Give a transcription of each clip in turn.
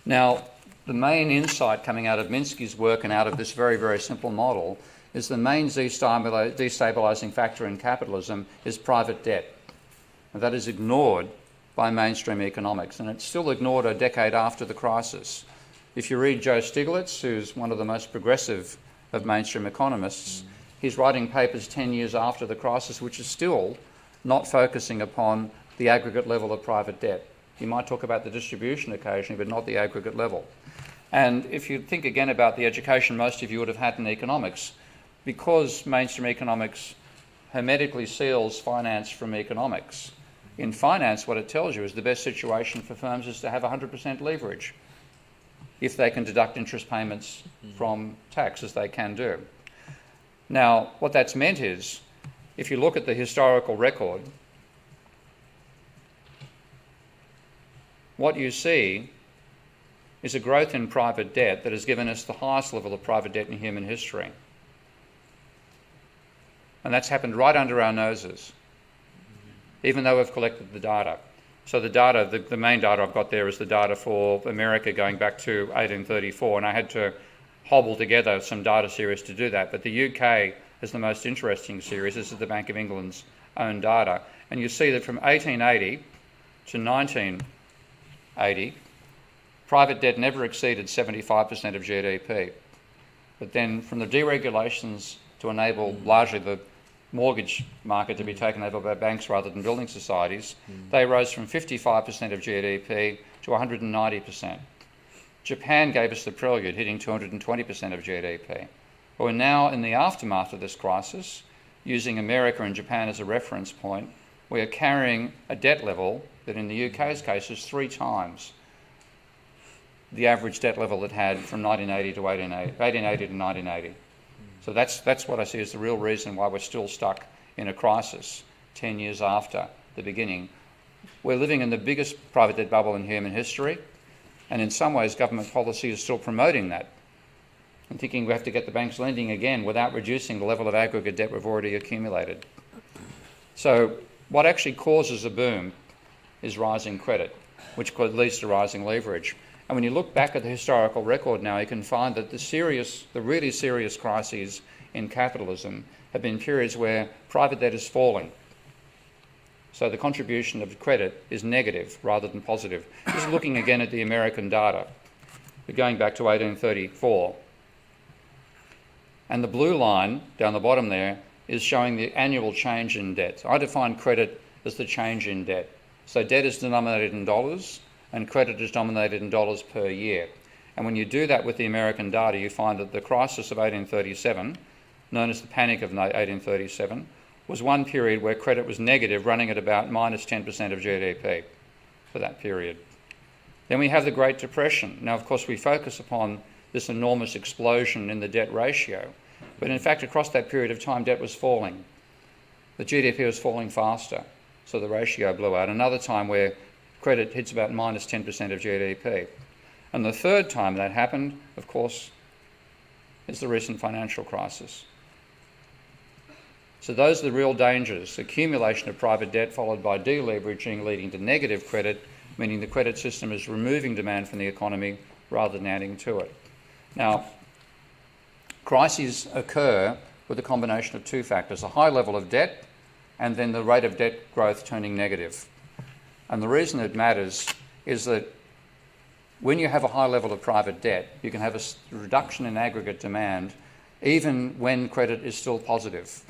Now, the main insight coming out of Minsky's work and out of this very, very simple model is the main destabilising factor in capitalism is private debt. And that is ignored by mainstream economics, and it's still ignored a decade after the crisis. If you read Joe Stiglitz, who's one of the most progressive of mainstream economists, he's writing papers 10 years after the crisis, which is still not focusing upon the aggregate level of private debt. You might talk about the distribution occasionally, but not the aggregate level. And if you think again about the education most of you would have had in economics, because mainstream economics hermetically seals finance from economics, in finance what it tells you is the best situation for firms is to have 100% leverage if they can deduct interest payments from tax, as they can do. Now, what that's meant is, if you look at the historical record, what you see is a growth in private debt that has given us the highest level of private debt in human history. And that's happened right under our noses, even though we've collected the data. So the data, the main data I've got there is the data for America going back to 1834, and I had to hobble together some data series to do that. But the UK is the most interesting series. This is the Bank of England's own data. And you see that from 1880 to 1980, private debt never exceeded 75% of GDP. But then from the deregulations to enable largely the mortgage market to be taken over by banks rather than building societies, they rose from 55% of GDP to 190%. Japan gave us the prelude, hitting 220% of GDP. But we're now in the aftermath of this crisis, using America and Japan as a reference point. We are carrying a debt level that in the UK's case is 3 times the average debt level it had from 1880 to 1980. So that's what I see as the real reason why we're still stuck in a crisis 10 years after the beginning. We're living in the biggest private debt bubble in human history, and in some ways government policy is still promoting that and thinking we have to get the banks lending again without reducing the level of aggregate debt we've already accumulated. So what actually causes a boom is rising credit, which leads to rising leverage. And when you look back at the historical record now, you can find that the really serious crises in capitalism have been periods where private debt is falling. So the contribution of credit is negative rather than positive. Just looking again at the American data, we're going back to 1834. And the blue line down the bottom there is showing the annual change in debt. I define credit as the change in debt. So debt is denominated in dollars, and credit is denominated in dollars per year. And when you do that with the American data, you find that the crisis of 1837, known as the Panic of 1837, was one period where credit was negative, running at about minus 10% of GDP for that period. Then we have the Great Depression. Now, of course, we focus upon this enormous explosion in the debt ratio, but in fact, across that period of time, debt was falling. The GDP was falling faster, so the ratio blew out. Another time where credit hits about minus 10% of GDP. And the third time that happened, of course, is the recent financial crisis. So those are the real dangers: accumulation of private debt followed by deleveraging leading to negative credit, meaning the credit system is removing demand from the economy rather than adding to it. Now, crises occur with a combination of 2 factors: a high level of debt and then the rate of debt growth turning negative. And the reason it matters is that when you have a high level of private debt, you can have a reduction in aggregate demand even when credit is still positive.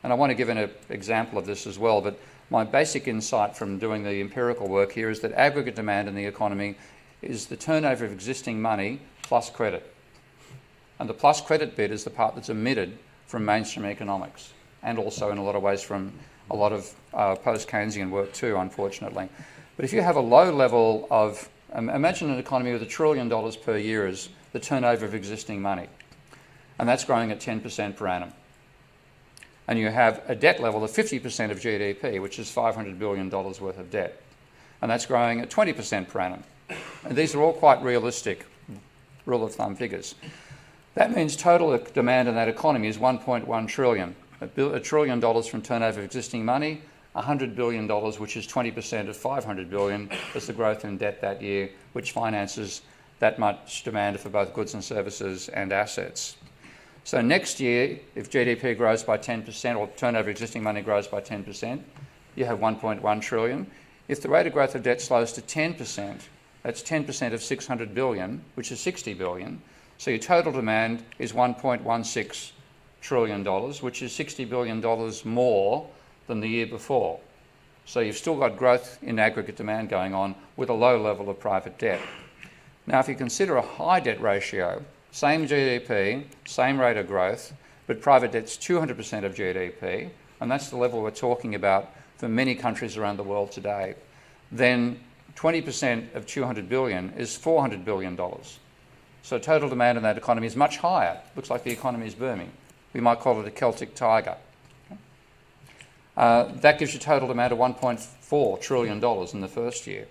And I want to give an example of this as well, but my basic insight from doing the empirical work here is that aggregate demand in the economy is the turnover of existing money plus credit. And the plus credit bit is the part that's omitted from mainstream economics, and also in a lot of ways from a lot of post-Keynesian work too, unfortunately. But if you have a low level of, imagine an economy with $1 trillion per year as the turnover of existing money, and that's growing at 10% per annum. And you have a debt level of 50% of GDP, which is $500 billion worth of debt, and that's growing at 20% per annum. And these are all quite realistic rule of thumb figures. That means total demand in that economy is $1.1 trillion. $1 trillion from turnover of existing money, $100 billion, which is 20% of $500 billion, is the growth in debt that year, which finances that much demand for both goods and services and assets. So next year, if GDP grows by 10% or turnover existing money grows by 10%, you have 1.1 trillion. If the rate of growth of debt slows to 10%, that's 10% of 600 billion, which is 60 billion. So your total demand is $1.16 trillion, which is $60 billion more than the year before. So you've still got growth in aggregate demand going on with a low level of private debt. Now, if you consider a high debt ratio, same GDP, same rate of growth, but private debt's 200% of GDP, and that's the level we're talking about for many countries around the world today, then 20% of 200 billion is $400 billion. So total demand in that economy is much higher. Looks like the economy is booming. We might call it a Celtic tiger. That gives you total demand of $1.4 trillion in the first year.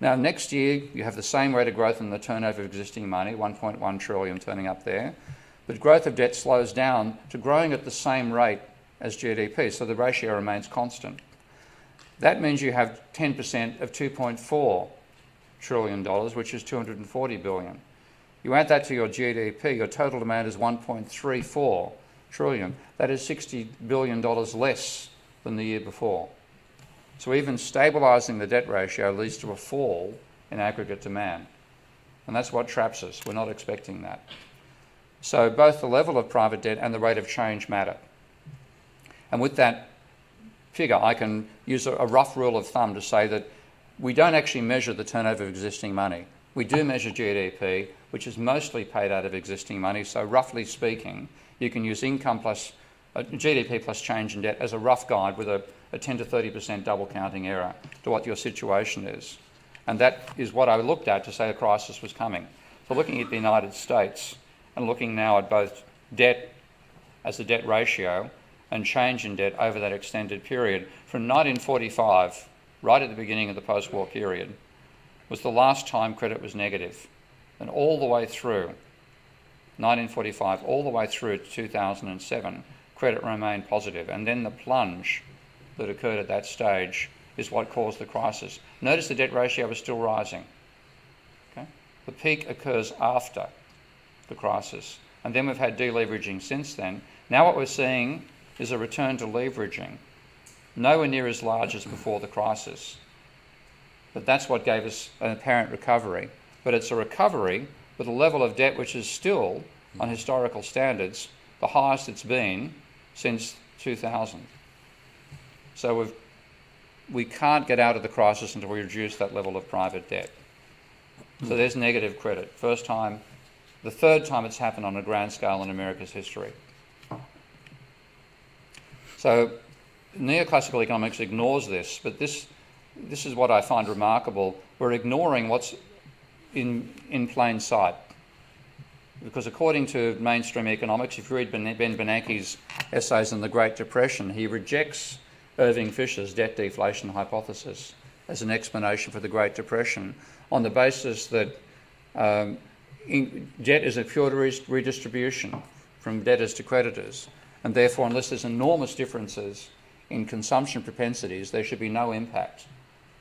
Now, next year, you have the same rate of growth in the turnover of existing money, 1.1 trillion turning up there, but growth of debt slows down to growing at the same rate as GDP, so the ratio remains constant. That means you have 10% of $2.4 trillion, which is 240 billion. You add that to your GDP, your total demand is 1.34 trillion. That is $60 billion less than the year before. So even stabilising the debt ratio leads to a fall in aggregate demand. And that's what traps us. We're not expecting that. So both the level of private debt and the rate of change matter. And with that figure, I can use a rough rule of thumb to say that we don't actually measure the turnover of existing money. We do measure GDP, which is mostly paid out of existing money. So roughly speaking, you can use income plus GDP plus change in debt as a rough guide with a 10 to 30% double counting error to what your situation is. And that is what I looked at to say a crisis was coming. So looking at the United States and looking now at both debt as a debt ratio and change in debt over that extended period from 1945, right at the beginning of the post-war period, was the last time credit was negative. And all the way through 1945, all the way through to 2007, credit remained positive. And then the plunge that occurred at that stage is what caused the crisis. Notice the debt ratio is still rising. Okay? The peak occurs after the crisis. And then we've had deleveraging since then. Now what we're seeing is a return to leveraging, nowhere near as large as before the crisis. But that's what gave us an apparent recovery. But it's a recovery with a level of debt which is still, on historical standards, the highest it's been since 2000. So we can't get out of the crisis until we reduce that level of private debt. So there's negative credit. First time, the third time it's happened on a grand scale in America's history. So neoclassical economics ignores this, but this is what I find remarkable. We're ignoring what's in plain sight. Because according to mainstream economics, if you read Ben Bernanke's essays on the Great Depression, he rejects Irving Fisher's debt deflation hypothesis as an explanation for the Great Depression on the basis that debt is a pure redistribution from debtors to creditors, and therefore unless there's enormous differences in consumption propensities, there should be no impact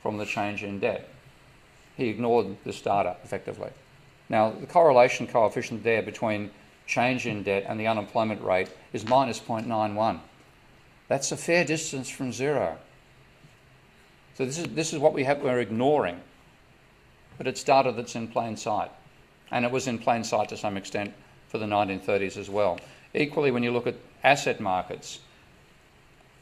from the change in debt. He ignored this data effectively. Now, the correlation coefficient there between change in debt and the unemployment rate is minus 0.91. That's a fair distance from zero. So this is what we're ignoring. But it's data that's in plain sight. And it was in plain sight to some extent for the 1930s as well. Equally, when you look at asset markets,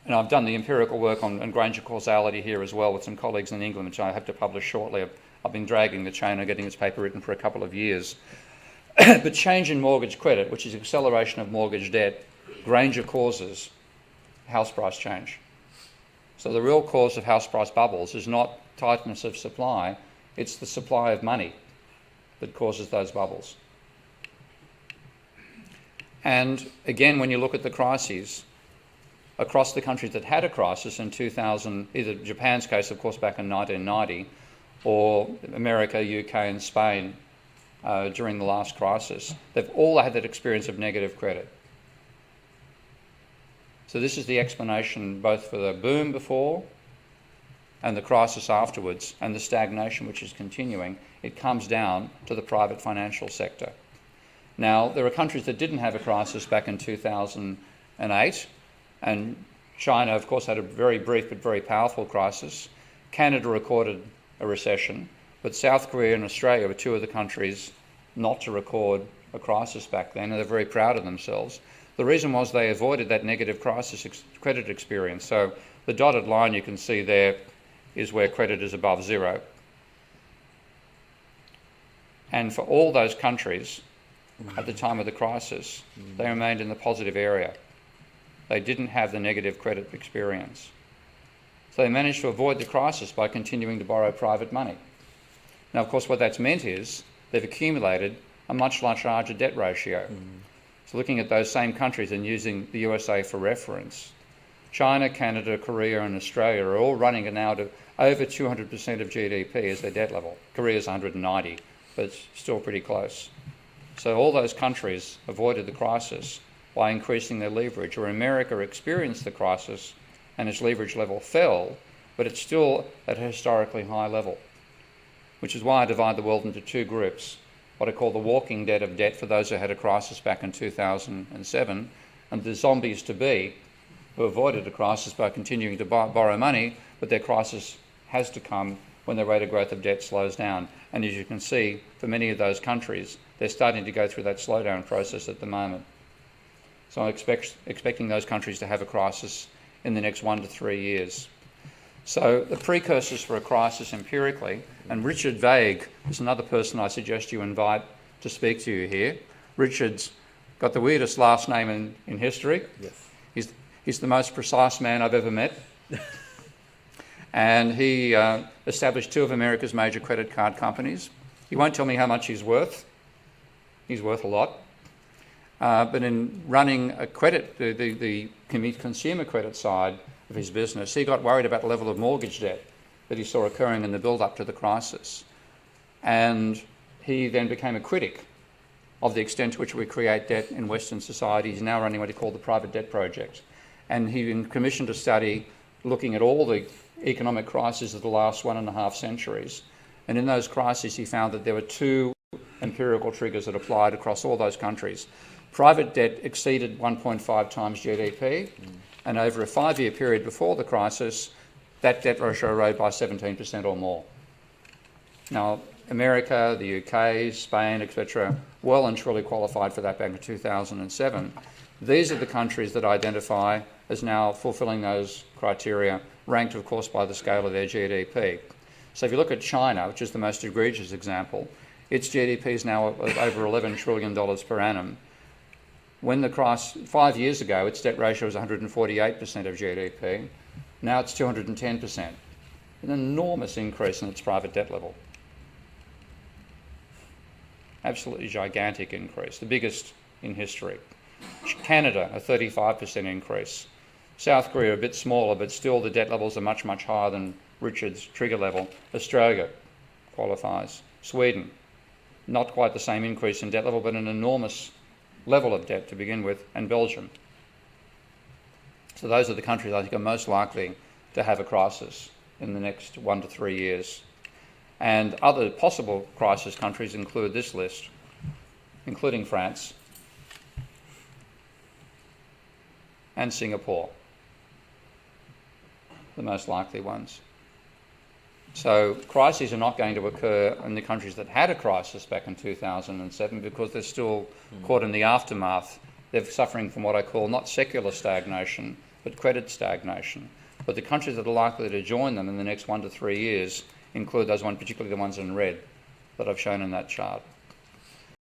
and I've done the empirical work on Granger causality here as well with some colleagues in England, which I have to publish shortly. I've been dragging the chain of getting this paper written for a couple of years. But change in mortgage credit, which is acceleration of mortgage debt, Granger causes house price change. So the real cause of house price bubbles is not tightness of supply, it's the supply of money that causes those bubbles. And again, when you look at the crises, across the countries that had a crisis in 2000, either Japan's case, of course, back in 1990, or America, UK and Spain during the last crisis, they've all had that experience of negative credit. So this is the explanation both for the boom before and the crisis afterwards and the stagnation which is continuing, it comes down to the private financial sector. Now, there are countries that didn't have a crisis back in 2008, and China, of course, had a very brief but very powerful crisis. Canada recorded a recession, but South Korea and Australia were two of the countries not to record a crisis back then, and they're very proud of themselves. The reason was they avoided that negative crisis credit experience. So the dotted line you can see there is where credit is above zero. And for all those countries, at the time of the crisis, they remained in the positive area. They didn't have the negative credit experience. So they managed to avoid the crisis by continuing to borrow private money. Now, of course, what that's meant is they've accumulated a much larger debt ratio. So looking at those same countries and using the USA for reference, China, Canada, Korea and Australia are all running now to over 200% of GDP as their debt level. Korea's 190, but it's still pretty close. So all those countries avoided the crisis by increasing their leverage, where America experienced the crisis and its leverage level fell, but it's still at a historically high level, which is why I divide the world into two groups. What I call the walking dead of debt for those who had a crisis back in 2007, and the zombies to be, who avoided a crisis by continuing to borrow money, but their crisis has to come when the rate of growth of debt slows down. And as you can see, for many of those countries, they're starting to go through that slowdown process at the moment. So I'm expecting those countries to have a crisis in the next 1 to 3 years. So the precursors for a crisis empirically, and Richard Vague is another person I suggest you invite to speak to you here. Richard's got the weirdest last name in history. Yes. He's the most precise man I've ever met. And he established two of America's major credit card companies. He won't tell me how much he's worth. He's worth a lot. But in running a credit, the consumer credit side of his business, he got worried about the level of mortgage debt that he saw occurring in the build-up to the crisis. And he then became a critic of the extent to which we create debt in Western society. He's now running what he called the Private Debt Project. And he commissioned a study looking at all the economic crises of the last 1.5 centuries. And in those crises, he found that there were two empirical triggers that applied across all those countries. Private debt exceeded 1.5 times GDP, and over a 5-year period before the crisis, that debt ratio rose by 17% or more. Now, America, the UK, Spain, etc., well and truly qualified for that back in 2007. These are the countries that identify as now fulfilling those criteria, ranked, of course, by the scale of their GDP. So if you look at China, which is the most egregious example, its GDP is now over $11 trillion per annum. When the crisis, 5 years ago, its debt ratio was 148% of GDP. Now it's 210%. An enormous increase in its private debt level. Absolutely gigantic increase, the biggest in history. Canada, a 35% increase. South Korea, a bit smaller, but still the debt levels are much, much higher than Richard's trigger level. Australia qualifies. Sweden, not quite the same increase in debt level, but an enormous level of debt to begin with, and Belgium. So those are the countries I think are most likely to have a crisis in the next 1 to 3 years. And other possible crisis countries include this list, including France and Singapore, the most likely ones. So crises are not going to occur in the countries that had a crisis back in 2007 because they're still caught in the aftermath. They're suffering from what I call not secular stagnation, but credit stagnation. But the countries that are likely to join them in the next 1 to 3 years include those ones, particularly the ones in red that I've shown in that chart.